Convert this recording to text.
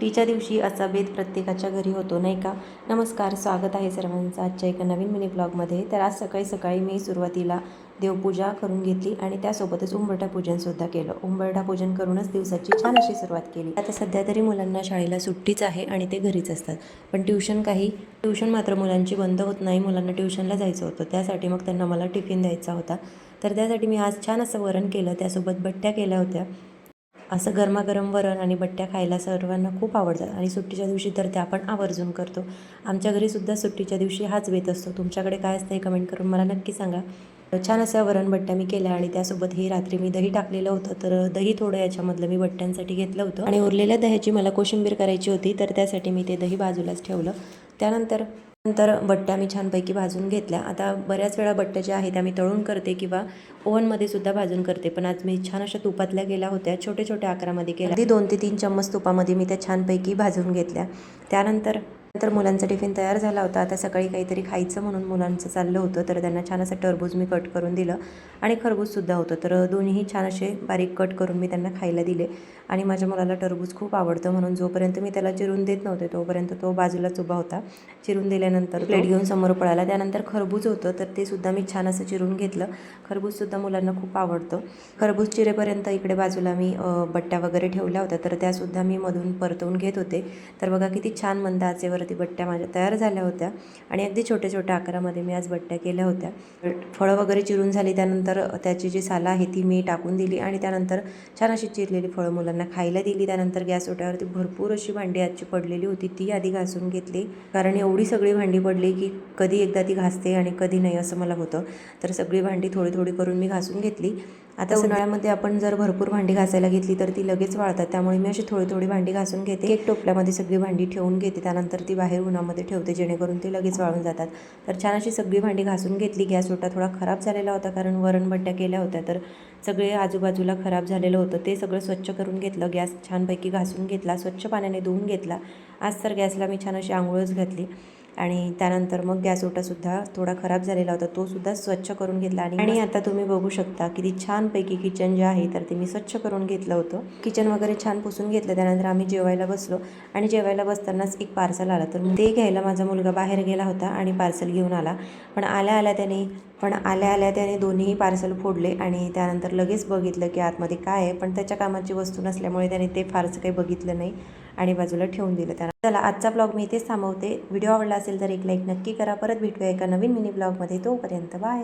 सुट्टीच्या दिवशी असा बेत प्रत्येकाच्या घरी होतो नाही का. नमस्कार, स्वागत आहे सर्वांचं आजच्या एका नवीन मिनी ब्लॉगमध्ये. तर आज सकाळी सकाळी मी सुरुवातीला देवपूजा करून घेतली आणि त्यासोबतच उंबरठा पूजनसुद्धा केलं. उंबरठा पूजन करूनच दिवसाची छान अशी सुरुवात केली. आता सध्या तरी मुलांना शाळेला सुट्टीच आहे आणि ते घरीच असतात, पण ट्युशन मात्र मुलांची बंद होत नाही. मुलांना ट्युशनला जायचं होतं, त्यासाठी मग त्यांना मला टिफिन द्यायचा होता. तर त्यासाठी मी आज छान असं वरण केलं, त्यासोबत बट्ट्या केल्या होत्या. असं गरमागरम वरण आणि बट्ट्या खायला सर्वांना खूप आवडतात आणि सुट्टीच्या दिवशी तर त्या आपण आवर्जून करतो. आमच्या घरीसुद्धा सुट्टीच्या दिवशी हाच बेत असतो. तुमच्याकडे काय असतं हे कमेंट करून मला नक्की सांगा. छान असं वरण बट्ट्या मी केल्या आणि त्यासोबत ही रात्री मी दही टाकलेलं होतं, तर दही थोडं याच्यामधलं मी बट्ट्यांसाठी घेतलं होतं आणि उरलेल्या दह्याची मला कोशिंबीर करायची होती, तर त्यासाठी मी ते दही बाजूलाच ठेवलं. त्यानंतर बट्ट्या मी छानपैकी भाजून घेतल्या. आता बऱ्याच वेळा बट्ट्या ज्या आहेत त्या मी तळून करते किंवा ओव्हनमध्ये सुद्धा भाजून करते, पण आज मी छान अशा तुपातल्या गेल्या होत्या, छोट्या छोट्या आकारामध्ये केल्या. अगदी 2 ते 3 चम्मच तुपामध्ये मी त्या छानपैकी भाजून घेतल्या. त्यानंतर मुलांचा टिफिन तयार झाला होता. आता सकाळी काहीतरी खायचं म्हणून मुलांचं चाललं होतं, तर त्यांना छान असं टरबूज मी कट करून दिलं आणि खरबूजसुद्धा होतं, तर दोन्हीही छान असे बारीक कट करून मी त्यांना खायला दिले. आणि माझ्या मुलाला टरबूज खूप आवडतं, म्हणून जोपर्यंत मी त्याला चिरून देत नव्हते तोपर्यंत तो बाजूलाच उभा होता. चिरून दिल्यानंतर प्लेट घेऊन समोर पळाला. त्यानंतर खरबूज होतं, तर ते सुद्धा मी छान असं चिरून घेतलं. खरबूजसुद्धा मुलांना खूप आवडतं. खरबूज चिरेपर्यंत इकडे बाजूला मी बट्ट्या वगैरे ठेवल्या होत्या, तर त्यासुद्धा मी मधून परतवून घेत होते. तर बघा किती छान मंद आचेवरती बट्ट्या माझ्या तयार झाल्या होत्या आणि अगदी छोट्या छोट्या आकारामध्ये मी आज बट्ट्या केल्या होत्या. फळं वगैरे चिरून झाली, त्यानंतर त्याची जी सालं आहे ती मी टाकून दिली आणि त्यानंतर छान अशी चिरलेली फळं मुलांना खायला दिली. त्यानंतर गॅस ओट्यावरती भरपूर अशी भांडी आजची पडलेली होती, ती आधी घासून घेतली, कारण एवढी सगळी भांडी पडली की कधी एकदा ती घासते आणि कधी नाही असं मला होतं. तर सगळी भांडी थोडी थोडी करून मी घासून घेतली. आता उन्हाळ्यामध्ये आपण जर भरपूर भांडी घासायला घेतली तर ती लगेच वाळतात, त्यामुळे मी अशी थोडी थोडी भांडी घासून घेते. एक टोपल्यामध्ये सगळी भांडी ठेवून घेते, त्यानंतर ती बाहेर उन्हामध्ये ठेवते जेणेकरून ती लगेच वाळून जातात. तर छान अशी सगळी भांडी घासून घेतली. गॅस ओटा थोडा खराब झालेला होता, कारण वरण बट्ट्या केल्या होत्या, तर सगळे आजूबाजूला खराब झालेलं होतं. ते सगळं स्वच्छ करून घेतलं. गॅस छानपैकी घासून घेतला, स्वच्छ पाण्याने धुवून घेतला. आज तर गॅसला मी छान अशी आंघोळच घातली आणि त्यानंतर मग गॅस ओटासुद्धा थोडा खराब झालेला होता, तो सुद्धा स्वच्छ करून घेतला. आणि आता तुम्ही बघू शकता किती छानपैकी किचन जे आहे तर ते मी स्वच्छ करून घेतलं होतं. किचन वगैरे छान पुसून घेतलं. त्यानंतर आम्ही जेवायला बसलो आणि जेवायला बसतानाच एक पार्सल आलं, तर ते घ्यायला माझा मुलगा बाहेर गेला होता आणि पार्सल घेऊन आला. पण आल्या आल्या त्याने दोन्ही पार्सल फोडले आणि त्यानंतर लगेच बघितलं की आतमध्ये काय आहे, पण त्याच्या कामाची वस्तू नसल्यामुळे त्याने ते फारसं काही बघितलं नाही आणि बाजूला ठेवून दिलं. त्याला चला, आजचा ब्लॉग मी इथेच थांबवते. व्हिडिओ आवडला असेल तर एक लाईक नक्की करा. परत भेटूया एका नवीन मिनी ब्लॉगमध्ये. तोपर्यंत बाय.